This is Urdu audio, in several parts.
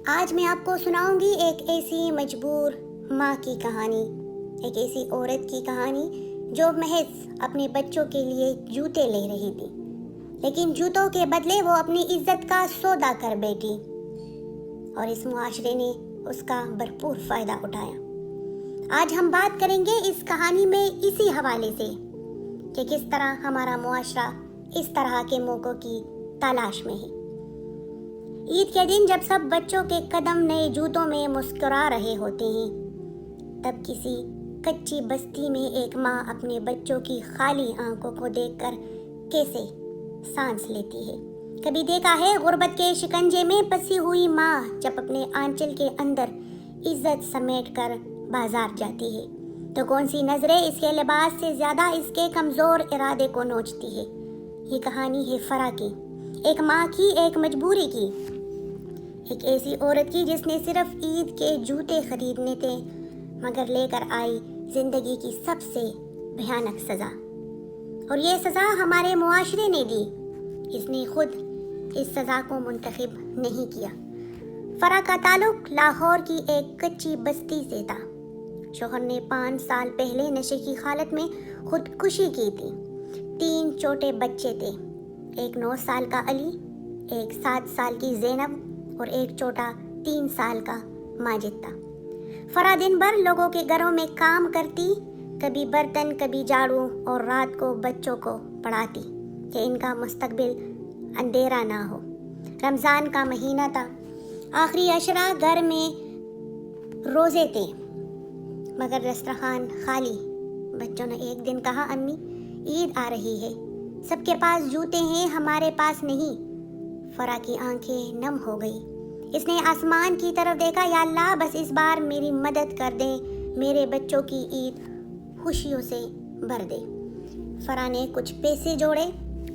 آج میں آپ کو سناؤں گی ایک ایسی مجبور ماں کی کہانی، ایک ایسی عورت کی کہانی جو محض اپنے بچوں کے لیے جوتے لے رہی تھی، لیکن جوتوں کے بدلے وہ اپنی عزت کا سودا کر بیٹھی اور اس معاشرے نے اس کا بھرپور فائدہ اٹھایا۔ آج ہم بات کریں گے اس کہانی میں اسی حوالے سے کہ کس طرح ہمارا معاشرہ اس طرح کے موقعوں کی تلاش میں ہے۔ عید کے دن جب سب بچوں کے قدم نئے جوتوں میں مسکرا رہے ہوتے ہیں، تب کسی کچی بستی میں ایک ماں اپنے بچوں کی خالی آنکھوں کو دیکھ کر کیسے سانس لیتی ہے۔ کبھی دیکھا ہے غربت کے شکنجے میں پسی ہوئی ماں جب اپنے آنچل کے اندر عزت سمیٹ کر بازار جاتی ہے تو کون سی نظریں اس کے لباس سے زیادہ اس کے کمزور ارادے کو نوچتی ہے۔ یہ کہانی ہے فرا کی، ایک ماں کی، ایک مجبوری کی، ایک ایسی عورت کی جس نے صرف عید کے جوتے خریدنے تھے مگر لے کر آئی زندگی کی سب سے بھیانک سزا، اور یہ سزا ہمارے معاشرے نے دی۔ اس نے خود اس سزا کو منتخب نہیں کیا۔ فرا کا تعلق لاہور کی ایک کچی بستی سے تھا۔ شوہر نے 5 سال پہلے نشے کی حالت میں خودکشی کی تھی۔ 3 چھوٹے بچے تھے، ایک 9 سال کا علی، ایک 7 سال کی زینب اور ایک چھوٹا 3 سال کا ماجد تھا۔ فرا دن بھر لوگوں کے گھروں میں کام کرتی، کبھی برتن کبھی جھاڑو، اور رات کو بچوں کو پڑھاتی کہ ان کا مستقبل اندھیرا نہ ہو۔ رمضان کا مہینہ تھا، آخری عشرہ، گھر میں روزے تھے مگر دسترخوان خالی۔ بچوں نے ایک دن کہا، امی عید آ رہی ہے، سب کے پاس جوتے ہیں، ہمارے پاس نہیں۔ فرا کی آنکھیں نم ہو گئی۔ اس نے آسمان کی طرف دیکھا، یا اللہ بس اس بار میری مدد کر دیں، میرے بچوں کی عید خوشیوں سے بھر دے۔ فرا نے کچھ پیسے جوڑے،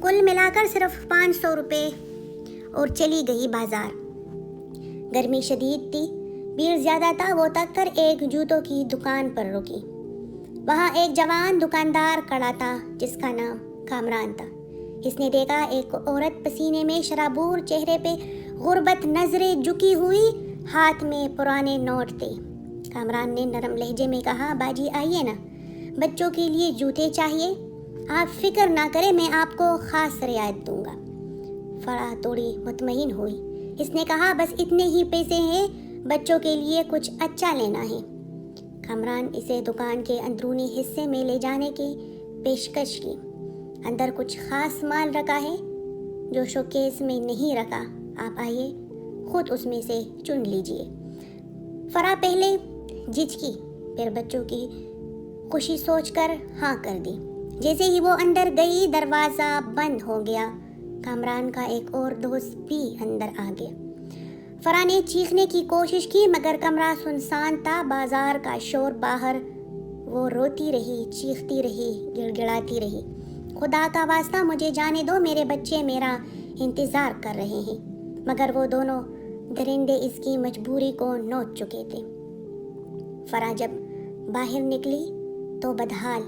کل ملا کر صرف 500 روپے، اور چلی گئی بازار۔ گرمی شدید تھی، بھیڑ زیادہ تھا۔ وہ تک کر ایک جوتوں کی دکان پر رکی۔ وہاں ایک جوان دکاندار کھڑا تھا جس کا نام کامران تھا۔ اس نے دیکھا ایک عورت پسینے میں شرابور، چہرے پہ غربت، نظریں جھکی ہوئی، ہاتھ میں پرانے نوٹ تھے۔ کامران نے نرم لہجے میں کہا، باجی آئیے نا، بچوں کے لیے جوتے چاہیے، آپ فکر نہ کریں، میں آپ کو خاص رعایت دوں گا۔ فرا تھوڑی مطمئن ہوئی۔ اس نے کہا، بس اتنے ہی پیسے ہیں، بچوں کے لیے کچھ اچھا لینا ہے۔ کامران اسے دکان کے اندرونی حصے میں لے جانے کی پیشکش کی۔ اندر کچھ خاص مال رکھا ہے جو شوکیس میں نہیں رکھا، آپ آئیے، خود اس میں سے چن لیجئے۔ فرا پہلے جھجکی، پھر بچوں کی خوشی سوچ کر ہاں کر دی۔ جیسے ہی وہ اندر گئی دروازہ بند ہو گیا۔ کامران کا ایک اور دوست بھی اندر آ گیا۔ فرا نے چیخنے کی کوشش کی مگر کمرہ سنسان تھا، بازار کا شور باہر۔ وہ روتی رہی، چیختی رہی، گڑ گڑاتی رہی، خدا کا واسطہ مجھے جانے دو، میرے بچے میرا انتظار کر رہے ہیں۔ مگر وہ دونوں درندے اس کی مجبوری کو نوچ چکے تھے۔ فرا جب باہر نکلی تو بدحال،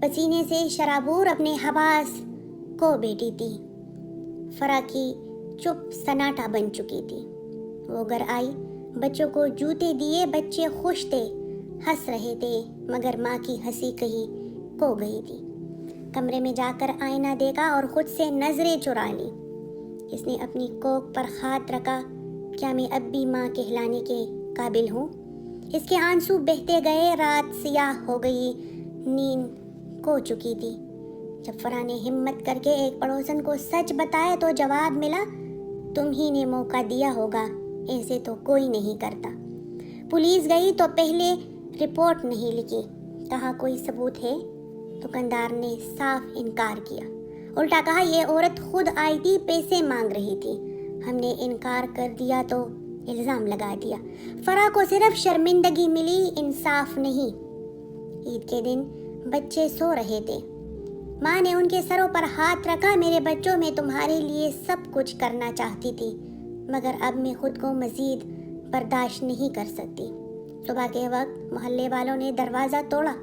پسینے سے شرابور، اپنے حواس کو بیٹھی تھی۔ فرا کی چپ سناٹا بن چکی تھی۔ وہ گھر آئی، بچوں کو جوتے دیے، بچے خوش تھے، ہنس رہے تھے، مگر ماں کی ہنسی کہیں کھو گئی تھی۔ کمرے میں جا کر آئینہ دیکھا اور خود سے نظریں چرا لی۔ اس نے اپنی کوکھ پر ہاتھ رکھا، کیا میں اب بھی ماں کہلانے کے قابل ہوں؟ اس کے آنسو بہتے گئے، رات سیاہ ہو گئی، نیند کھو چکی تھی۔ جب فرا نے ہمت کر کے ایک پڑوسن کو سچ بتایا تو جواب ملا، تم ہی نے موقع دیا ہوگا، ایسے تو کوئی نہیں کرتا۔ پولیس گئی تو پہلے رپورٹ نہیں لکھی، کہا کوئی ثبوت ہے؟ دکاندار نے صاف انکار کیا، الٹا کہا یہ عورت خود آئی تھی، پیسے مانگ رہی تھی، ہم نے انکار کر دیا تو الزام لگا دیا۔ فرا کو صرف شرمندگی ملی، انصاف نہیں۔ عید کے دن بچے سو رہے تھے، ماں نے ان کے سروں پر ہاتھ رکھا، میرے بچوں میں تمہارے لیے سب کچھ کرنا چاہتی تھی مگر اب میں خود کو مزید برداشت نہیں کر سکتی۔ صبح کے وقت محلے والوں نے دروازہ توڑا۔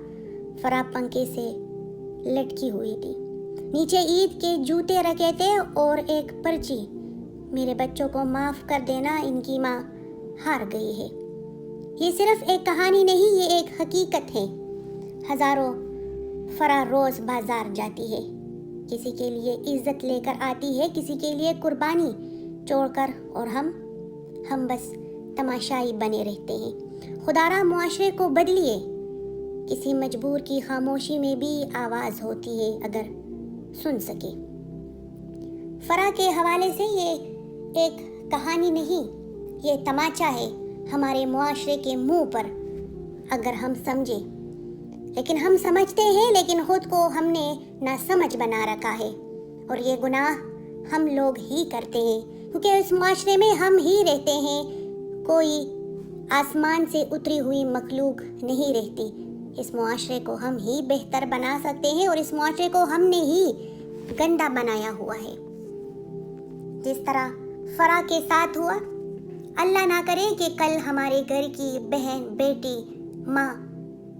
فرا پنکھے سے لٹکی ہوئی تھی، نیچے عید کے جوتے رکھے تھے اور ایک پرچی، میرے بچوں کو معاف کر دینا، ان کی ماں ہار گئی ہے۔ یہ صرف ایک کہانی نہیں، یہ ایک حقیقت ہے۔ ہزاروں فرا روز بازار جاتی ہے، کسی کے لیے عزت لے کر آتی ہے، کسی کے لیے قربانی چھوڑ کر، اور ہم بس تماشائی بنے رہتے ہیں۔ خدا را معاشرے کو بدلیے۔ کسی مجبور کی خاموشی میں بھی آواز ہوتی ہے اگر سن سکے۔ فرا کے حوالے سے یہ ایک کہانی نہیں، یہ تماچا ہے ہمارے معاشرے کے منہ پر، اگر ہم سمجھیں۔ لیکن ہم سمجھتے ہیں، لیکن خود کو ہم نے ناسمجھ بنا رکھا ہے، اور یہ گناہ ہم لوگ ہی کرتے ہیں، کیونکہ اس معاشرے میں ہم ہی رہتے ہیں، کوئی آسمان سے اتری ہوئی مخلوق نہیں رہتی۔ اس معاشرے کو ہم ہی بہتر بنا سکتے ہیں، اور اس معاشرے کو ہم نے ہی گندا بنایا ہوا ہے، جس طرح فرا کے ساتھ ہوا۔ اللہ نہ کرے کہ کل ہمارے گھر کی بہن، بیٹی، ماں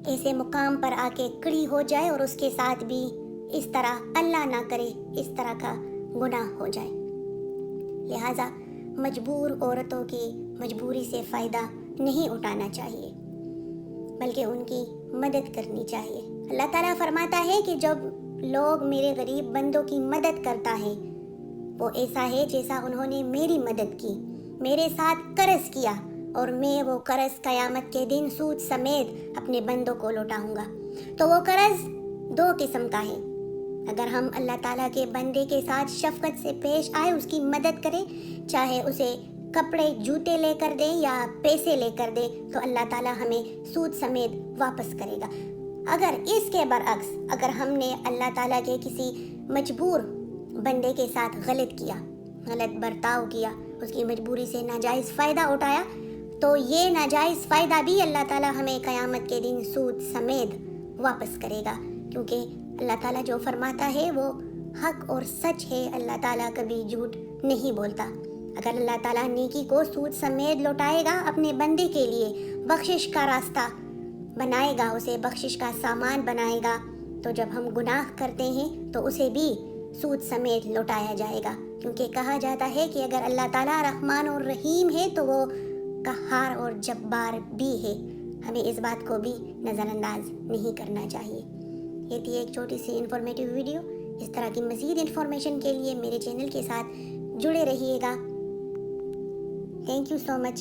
ایسے مقام پر آ کے کھڑی ہو جائے اور اس کے ساتھ بھی اس طرح، اللہ نہ کرے، اس طرح کا گناہ ہو جائے۔ لہٰذا مجبور عورتوں کی مجبوری سے فائدہ نہیں اٹھانا چاہیے، بلکہ ان کی مدد کرنی چاہیے۔ اللہ تعالیٰ فرماتا ہے کہ جب لوگ میرے غریب بندوں کی مدد کرتا ہے، وہ ایسا ہے جیسا انہوں نے میری مدد کی، میرے ساتھ قرض کیا، اور میں وہ قرض قیامت کے دن سود سمیت اپنے بندوں کو لوٹاؤں گا۔ تو وہ قرض دو قسم کا ہے۔ اگر ہم اللہ تعالیٰ کے بندے کے ساتھ شفقت سے پیش آئے، اس کی مدد کریں، چاہے اسے کپڑے، جوتے لے کر دیں یا پیسے لے کر دیں، تو اللہ تعالیٰ ہمیں سود سمیت واپس کرے گا۔ اگر اس کے برعکس، اگر ہم نے اللہ تعالیٰ کے کسی مجبور بندے کے ساتھ غلط کیا، غلط برتاؤ کیا، اس کی مجبوری سے ناجائز فائدہ اٹھایا، تو یہ ناجائز فائدہ بھی اللہ تعالیٰ ہمیں قیامت کے دن سود سمیت واپس کرے گا، کیونکہ اللہ تعالیٰ جو فرماتا ہے وہ حق اور سچ ہے۔ اللہ تعالیٰ کبھی جھوٹ نہیں بولتا۔ اگر اللہ تعالیٰ نیکی کو سود سمیت لوٹائے گا، اپنے بندے کے لیے بخشش کا راستہ بنائے گا، اسے بخشش کا سامان بنائے گا، تو جب ہم گناہ کرتے ہیں تو اسے بھی سود سمیت لوٹایا جائے گا، کیونکہ کہا جاتا ہے کہ اگر اللہ تعالیٰ رحمان اور رحیم ہے تو وہ قہار اور جبار بھی ہے۔ ہمیں اس بات کو بھی نظر انداز نہیں کرنا چاہیے۔ یہ تھی ایک چھوٹی سی انفارمیٹیو ویڈیو۔ اس طرح کی مزید انفارمیشن کے لیے میرے چینل کے ساتھ جڑے رہیے گا۔ Thank you so much.